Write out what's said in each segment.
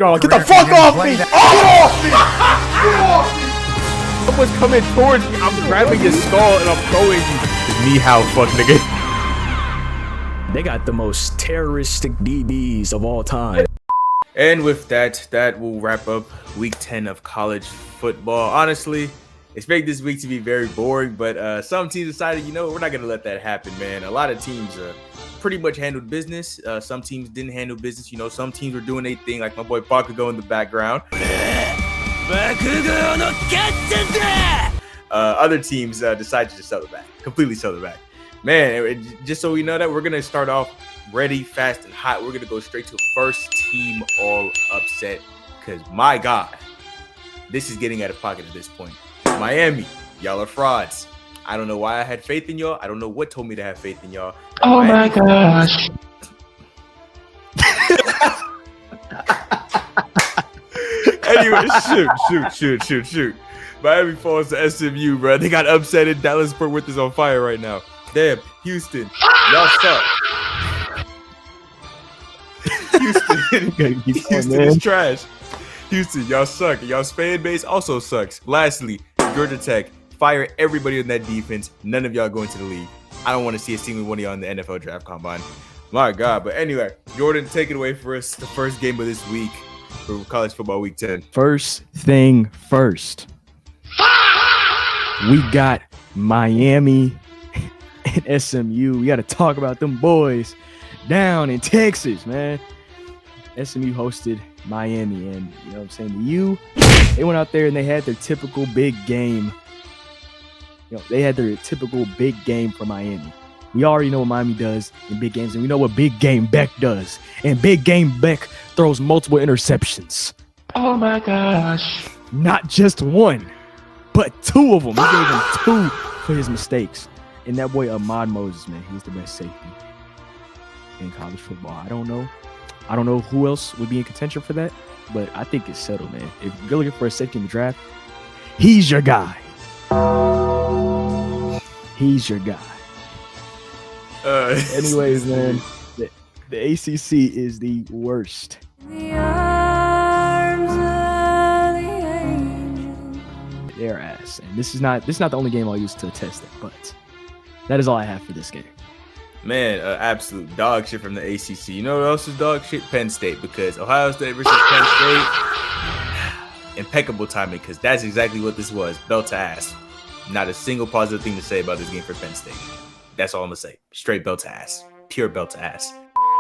going on? Get the fuck off me! Get off me! Get off me! Someone's coming towards me. I'm grabbing his skull and I'm throwing you. It's me, how fuck nigga. They got the most terroristic DBs of all time. And with that will wrap up week 10 of college football. Honestly, expect this week to be very boring, but some teams decided, you know, we're not going to let that happen, man. A lot of teams pretty much handled business. Some teams didn't handle business. You know, some teams were doing their thing, like my boy Bakugo in the background. Other teams decided to just sell it back, completely sell it back. Man, just so we know that, we're going to start off ready, fast, and hot. We're going to go straight to first team all upset because, my God, this is getting out of pocket at this point. Miami, y'all are frauds. I don't know why I had faith in y'all. I don't know what told me to have faith in y'all. Oh, Miami, my gosh. Anyway, shoot. Miami falls to SMU, bro. They got upset in Dallas. Fort Worth is on fire right now. Damn, Houston, y'all suck. Houston is trash. Houston, y'all suck. Y'all's fan base also sucks. Lastly, Georgia Tech, fire everybody in that defense. None of y'all going to the league. I don't want to see a single one of y'all in the NFL draft combine. My God. But anyway, Jordan, take it away for us. The first game of this week for college football week 10. First thing first. We got Miami and SMU. We got to talk about them boys down in Texas, man. SMU hosted Miami, and you know what I'm saying, the U, they went out there and they had their typical big game. You know, they had their typical big game for Miami. We already know what Miami does in big games, and we know what Big Game Beck does. And Big Game Beck throws multiple interceptions. Oh my gosh. Not just one, but two of them. He gave him two for his mistakes. And that boy Ahmad Moses, man, he's the best safety in college football. I don't know who else would be in contention for that, but I think it's settled, man. If you're looking for a safety in the draft, he's your guy. He's your guy. Anyways, man, the ACC is the worst. Their ass, and this is not the only game I'll use to test it, but that is all I have for this game. Man, absolute dog shit from the ACC. You know what else is dog shit? Penn State, because Ohio State versus Penn State, impeccable timing, because that's exactly what this was, belt to ass. Not a single positive thing to say about this game for Penn State. That's all I'm going to say. Straight belt to ass. Pure belt to ass.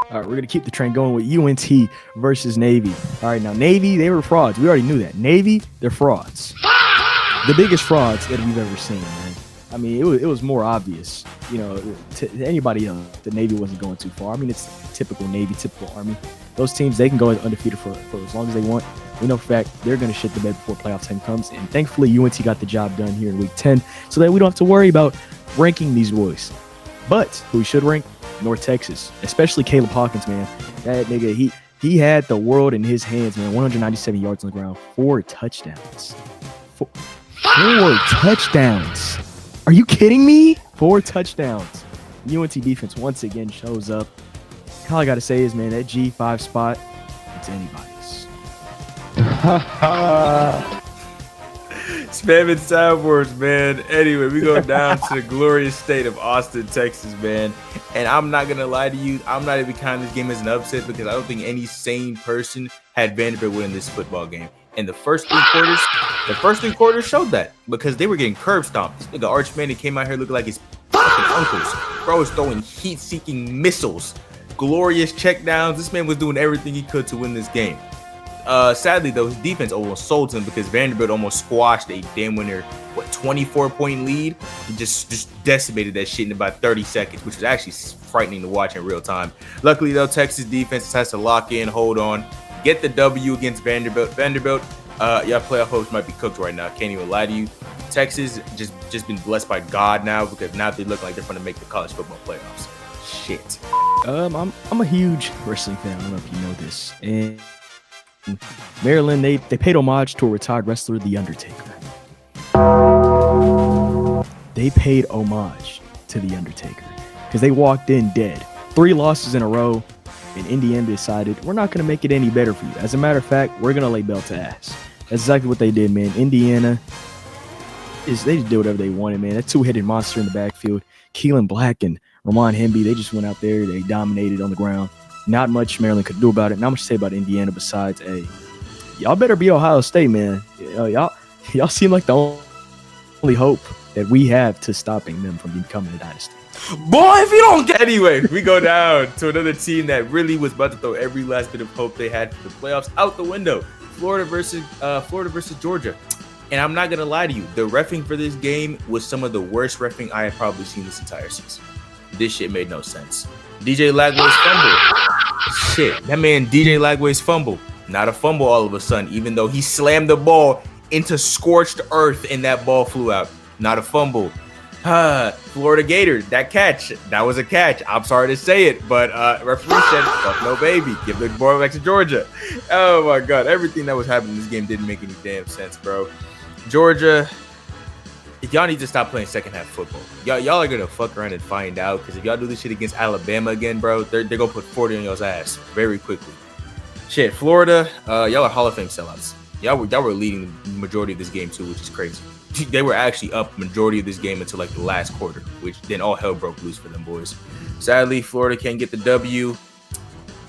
All right, we're going to keep the train going with UNT versus Navy. All right, now Navy, they were frauds. We already knew that. Navy, they're frauds. The biggest frauds that we've ever seen, man. I mean, it was more obvious, you know, to anybody else. The Navy wasn't going too far. I mean, it's typical Navy, typical Army. Those teams, they can go undefeated for as long as they want. We know for a fact they're going to shit the bed before playoff time comes. And thankfully, UNT got the job done here in week 10 so that we don't have to worry about ranking these boys. But who we should rank? North Texas, especially Caleb Hawkins, man. That nigga, he had the world in his hands, man. 197 yards on the ground, 4 touchdowns. Four touchdowns. Are you kidding me? 4 touchdowns. UNT defense once again shows up. All I got to say is, man, that G5 spot, it's anybody's. Spamming soundboards, man. Anyway, we go down to the glorious state of Austin, Texas, man. And I'm not going to lie to you. I'm not even counting this game as an upset because I don't think any sane person had Vanderbilt win this football game. And the first three quarters showed that because they were getting curb stomped. This nigga Arch Manning came out here looking like his fucking uncles. Bro was throwing heat-seeking missiles, glorious checkdowns. This man was doing everything he could to win this game. Sadly, though, his defense almost sold him because Vanderbilt almost squashed a damn winner, 24-point lead. He just decimated that shit in about 30 seconds, which was actually frightening to watch in real time. Luckily, though, Texas defense has to lock in, hold on, get the W against Vanderbilt. Y'all playoff hopes might be cooked right now. Can't even lie to you. Texas just been blessed by God now because now they look like they're going to make the college football playoffs. Shit. I'm a huge wrestling fan. I don't know if you know this. And Maryland, they paid homage to a retired wrestler, The Undertaker. They paid homage to The Undertaker because they walked in dead. 3 losses in a row. and Indiana decided, we're not going to make it any better for you. As a matter of fact, we're going to lay belt to ass. That's exactly what they did, man. Indiana, they just did whatever they wanted, man. That two-headed monster in the backfield, Keelan Black and Ramon Hemby, they just went out there. They dominated on the ground. Not much Maryland could do about it. Not much to say about Indiana besides, hey, y'all better be Ohio State, man. Y'all seem like the only hope that we have to stopping them from becoming a dynasty. Boy, if you don't get anyway, we go down to another team that really was about to throw every last bit of hope they had for the playoffs out the window. Florida versus Georgia. And I'm not gonna lie to you, the reffing for this game was some of the worst reffing I have probably seen this entire season. This shit made no sense. DJ Lagway's fumble. Shit, that man DJ Lagway's fumble. Not a fumble all of a sudden, even though he slammed the ball into scorched earth and that ball flew out. Not a fumble. Florida Gators, that catch, that was a catch. I'm sorry to say it, but referee said, fuck no baby, give the ball back to Georgia. Oh my God, everything that was happening in this game didn't make any damn sense, bro. Georgia, y'all need to stop playing second half football. Y'all are gonna fuck around and find out, because if y'all do this shit against Alabama again, bro, they're gonna put 40 on y'all's ass very quickly. Shit, Florida, y'all are Hall of Fame sellouts. Y'all were leading the majority of this game too, which is crazy. They were actually up majority of this game until like the last quarter, which then all hell broke loose for them boys. Sadly, Florida can't get the W.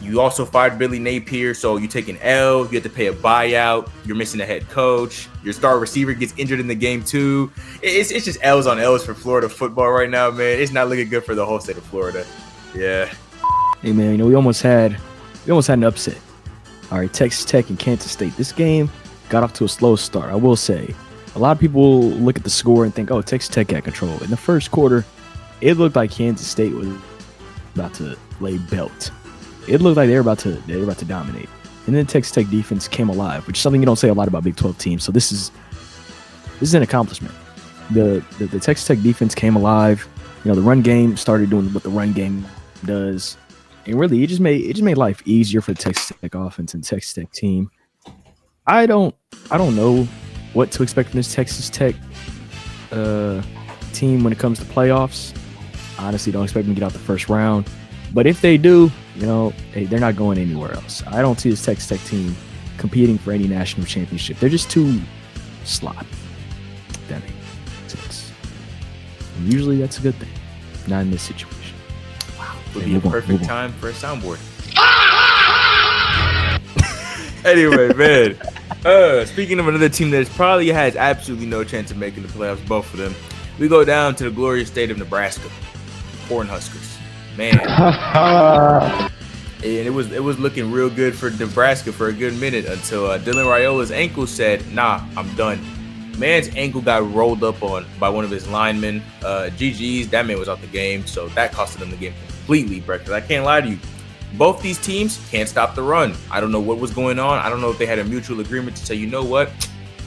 You also fired Billy Napier, so you take an L. You have to pay a buyout. You're missing a head coach. Your star receiver gets injured in the game too. It's just L's on L's for Florida football right now, man. It's not looking good for the whole state of Florida. Yeah. Hey man, we almost had an upset. All right, Texas Tech and Kansas State. This game got off to a slow start. I will say, a lot of people look at the score and think, oh, Texas Tech got control. In the first quarter, it looked like Kansas State was about to lay belt. It looked like they were about to dominate. And then Texas Tech defense came alive, which is something you don't say a lot about Big 12 teams. So this is an accomplishment. The Texas Tech defense came alive. The run game started doing what the run game does. And really, it just made life easier for the Texas Tech offense and Texas Tech team. I don't know what to expect from this Texas Tech team when it comes to playoffs. Honestly, don't expect them to get out the first round. But if they do, hey, they're not going anywhere else. I don't see this Texas Tech team competing for any national championship. They're just too sloppy. That makes sense. And usually that's a good thing. Not in this situation. Wow. Would be a perfect time for a soundboard. Anyway, man. Speaking of another team that probably has absolutely no chance of making the playoffs, both of them, we go down to the glorious state of Nebraska. Cornhuskers. Man. And it was looking real good for Nebraska for a good minute until Dylan Raiola's ankle said, nah, I'm done. Man's ankle got rolled up on by one of his linemen. GG's, that man was out the game, so that costed them the game completely, bro. Because I can't lie to you. Both these teams can't stop the run. I don't know what was going on. I don't know if they had a mutual agreement to say, you know what?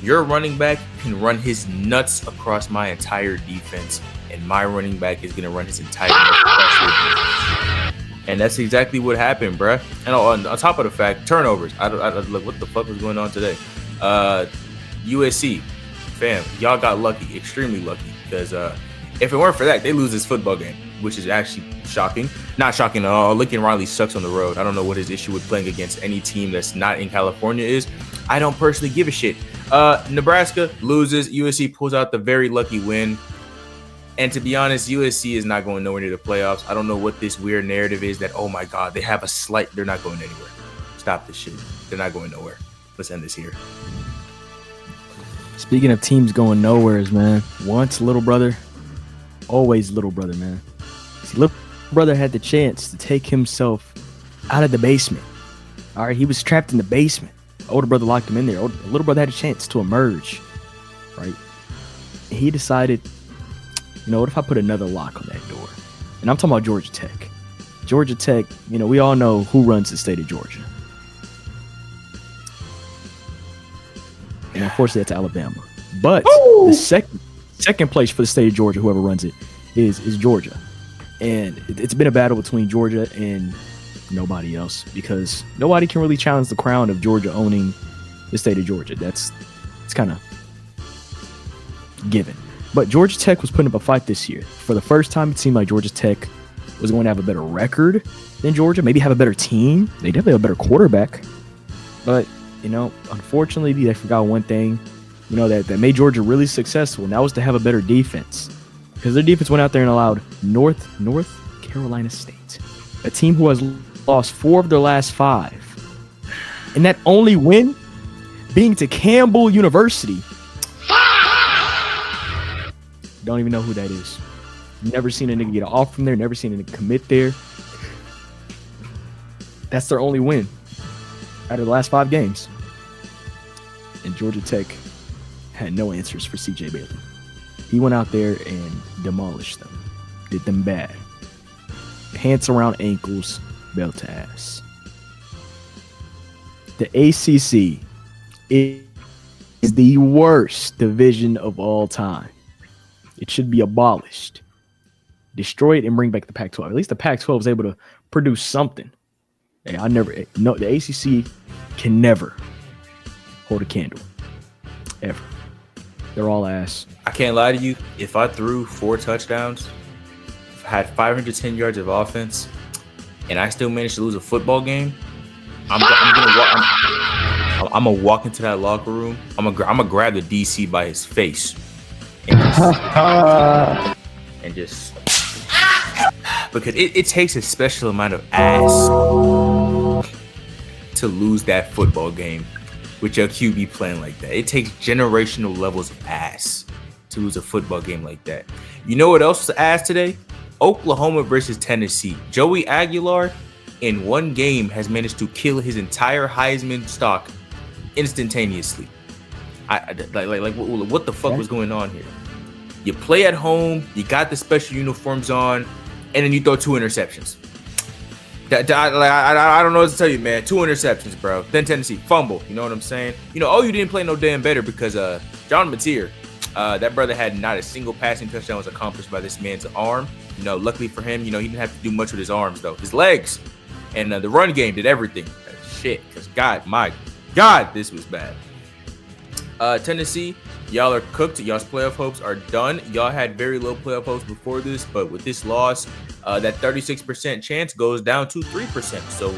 Your running back can run his nuts across my entire defense, and my running back is going to run his entire nuts across your defense. And that's exactly what happened, bruh. And on top of the fact, turnovers. I look, what the fuck was going on today? USC, fam, y'all got lucky, extremely lucky, because if it weren't for that, they lose this football game, which is actually shocking. Not shocking at all. Lincoln Riley sucks on the road. I don't know what his issue with playing against any team that's not in California is. I don't personally give a shit. Nebraska loses. USC pulls out the very lucky win. And to be honest, USC is not going nowhere near the playoffs. I don't know what this weird narrative is that, oh my God, they have a slight, they're not going anywhere. Stop this shit. They're not going nowhere. Let's end this here. Speaking of teams going nowheres, man. Once little brother, always little brother, man. See, little brother had the chance to take himself out of the basement. All right, he was trapped in the basement. Older brother locked him in there. Little brother had a chance to emerge, right? He decided, you know, what if I put another lock on that door? And I'm talking about Georgia Tech. Georgia Tech, you know, we all know who runs the state of Georgia. And unfortunately, that's Alabama. But the second place for the state of Georgia, whoever runs it, is Georgia. And it's been a battle between Georgia and nobody else, because nobody can really challenge the crown of Georgia owning the state of Georgia. It's kind of given. But Georgia Tech was putting up a fight this year. For the first time, it seemed like Georgia Tech was going to have a better record than Georgia. Maybe have a better team. They definitely have a better quarterback. But, unfortunately, they forgot one thing, that made Georgia really successful, and that was to have a better defense. Because their defense went out there and allowed North Carolina State, a team who has lost 4 of their last 5. And that only win being to Campbell University. Don't even know who that is. Never seen a nigga get off from there. Never seen a nigga commit there. That's their only win out of the last 5 games. And Georgia Tech had no answers for C.J. Bailey. He went out there and demolished them. Did them bad. Pants around ankles, belt to ass. The ACC is the worst division of all time. It should be abolished. Destroy it and bring back the Pac-12. At least the Pac-12 is able to produce something. Hey, the ACC can never hold a candle. Ever. They're all ass. I can't lie to you. If I threw 4 touchdowns, had 510 yards of offense, and I still managed to lose a football game, I'm gonna walk into that locker room. I'm gonna grab the DC by his face and just because it takes a special amount of ass to lose that football game with your QB playing like that. It takes generational levels of ass to lose a football game like that. You know what else was ass today? Oklahoma versus Tennessee. Joey Aguilar in one game has managed to kill his entire Heisman stock instantaneously. What the fuck was going on here? You play at home, you got the special uniforms on, and then you throw 2 interceptions. I don't know what to tell you, man. 2 interceptions, bro. Then Tennessee fumble. You know what I'm saying? You didn't play no damn better because John Mateer, that brother had not a single passing touchdown was accomplished by this man's arm. Luckily for him, he didn't have to do much with his arms though. His legs and the run game did everything. Shit, because my God, this was bad. Tennessee, y'all are cooked. Y'all's playoff hopes are done. Y'all had very low playoff hopes before this, but with this loss, that 36% chance goes down to 3%. So,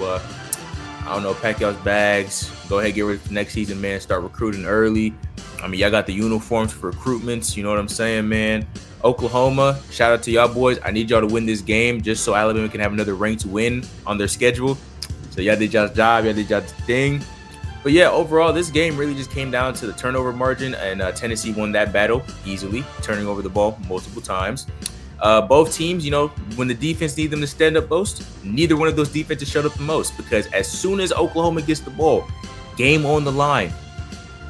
I don't know, pack y'all's bags. Go ahead, get ready for next season, man. Start recruiting early. I mean, y'all got the uniforms for recruitments. You know what I'm saying, man? Oklahoma, shout out to y'all boys. I need y'all to win this game just so Alabama can have another ranked win on their schedule. So y'all did y'all's job. Y'all did y'all's thing. But yeah, overall, this game really just came down to the turnover margin, and Tennessee won that battle easily, turning over the ball multiple times. Both teams, when the defense needs them to stand up most, neither one of those defenses showed up the most, because as soon as Oklahoma gets the ball, game on the line,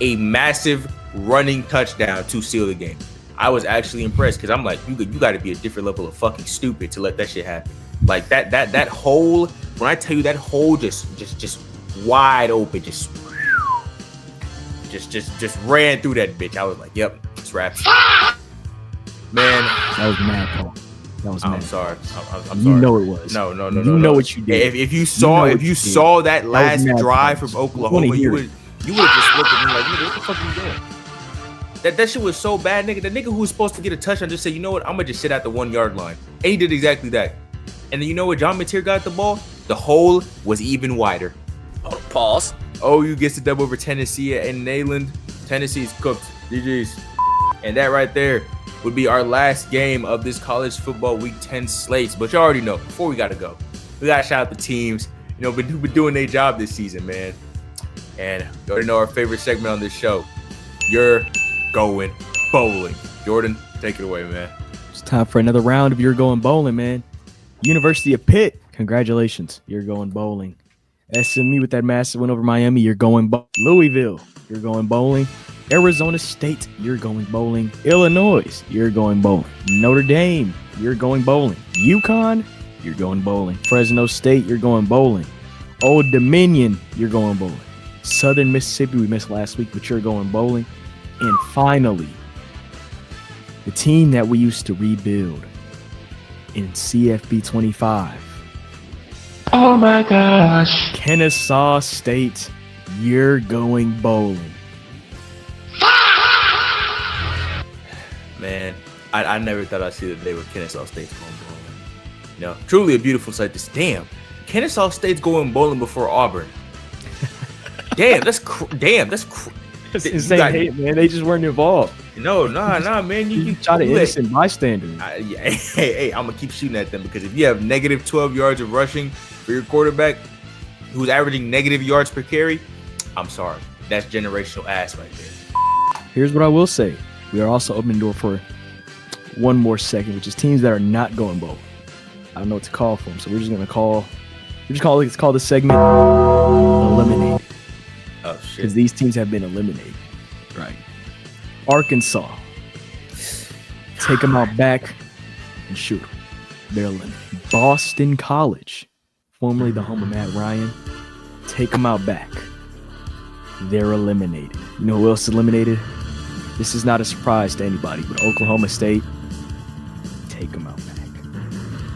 a massive running touchdown to seal the game. I was actually impressed because I'm like, you got to be a different level of fucking stupid to let that shit happen. Like that hole, when I tell you that hole just wide open, just ran through that bitch. I was like, yep, it's wraps. Man, that was mad, Paul. That was mad. I'm sorry. I'm sorry. You know it was. No. You know what you did. If you saw that last drive from Oklahoma, you would have just looked at me like, nigga, what the fuck are you doing? That shit was so bad, nigga. The nigga who was supposed to get a touchdown just said, you know what? I'm gonna just sit at the 1 yard line. And he did exactly that. And then you know what? John Mateer got the ball. The hole was even wider. Oh, pause. OU gets the dub over Tennessee and Nayland. Tennessee's cooked. GG's. And that right there would be our last game of this college football week 10 slates. But you already know, before we gotta go, we gotta shout out the teams, been doing their job this season, man. And you already know our favorite segment on this show. You're going bowling. Jordan, take it away, man. It's time for another round of You're Going Bowling, man. University of Pitt, congratulations. You're going bowling. SMU with that massive win over Miami, you're going bowling. Louisville, you're going bowling. Arizona State, you're going bowling. Illinois, you're going bowling. Notre Dame, you're going bowling. UConn, you're going bowling. Fresno State, you're going bowling. Old Dominion, you're going bowling. Southern Mississippi, we missed last week, but you're going bowling. And finally, the team that we used to rebuild in CFB 25. Oh my gosh. Kennesaw State, you're going bowling. Man, I never thought I'd see the day where Kennesaw State's going bowling. Truly a beautiful sight. Damn. Kennesaw State's going bowling before Auburn. Damn, that's That's insane hate, man. They just weren't involved. No, nah, man. You shot an innocent bystander. Yeah, hey, I'm gonna keep shooting at them because if you have negative 12 yards of rushing for your quarterback, who's averaging negative yards per carry, I'm sorry, that's generational ass right there. Here's what I will say: we are also opening the door for one more second, which is teams that are not going bowling. I don't know what to call for them, so we're just gonna call. It's called the segment eliminated. Oh shit! Because these teams have been eliminated. Right. Arkansas. Take them out back and shoot them. They're eliminated. Boston College, formerly the home of Matt Ryan. Take them out back. They're eliminated. You know who else is eliminated? This is not a surprise to anybody, but Oklahoma State. Take them out back.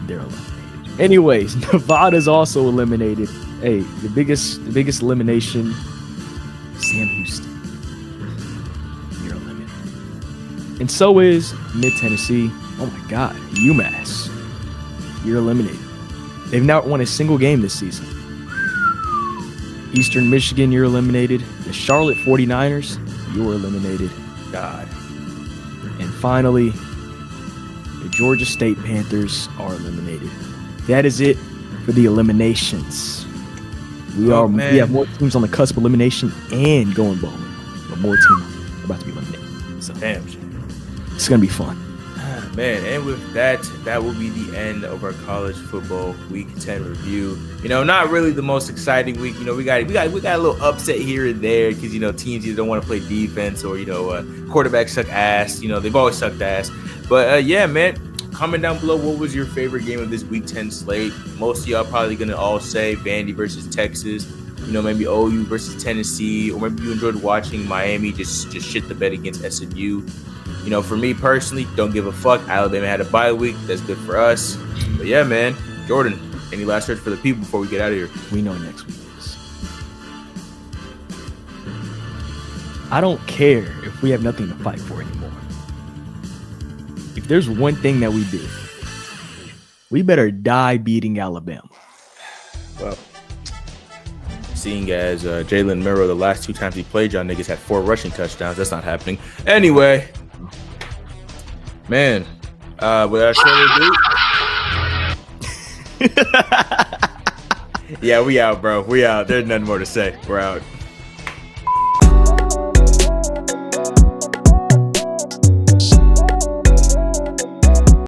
They're eliminated. Anyways, Nevada's also eliminated. Hey, the biggest elimination, Sam Houston. You're eliminated. And so is Mid-Tennessee. Oh my God, UMass. You're eliminated. They've not won a single game this season. Eastern Michigan, you're eliminated. The Charlotte 49ers, you're eliminated. God. And finally, the Georgia State Panthers are eliminated. That is it for the eliminations. We have more teams on the cusp of elimination and going bowling, but more teams are about to be eliminated. So Damn shit. It's gonna be fun. Man, and with that will be the end of our college football week 10 review. You know, not really the most exciting week. You know, we got a little upset here and there because, you know, teams either don't want to play defense or, you know, quarterbacks suck ass. You know, they've always sucked ass. But yeah, man, comment down below what was your favorite game of this week 10 slate. Most of y'all probably gonna all say Vandy versus Texas. You know, maybe OU versus Tennessee, or maybe you enjoyed watching Miami just shit the bed against SMU. You know, for me personally, don't give a fuck. Alabama had a bye week. That's good for us. But yeah, man. Jordan, any last words for the people before we get out of here? We know next week is. I don't care if we have nothing to fight for anymore. If there's one thing that we do, we better die beating Alabama. Well, seeing as Jalen Murrow, the last 2 times he played, y'all niggas had 4 rushing touchdowns. That's not happening. Anyway, man, without further ado, yeah, we out, bro. We out. There's nothing more to say. We're out.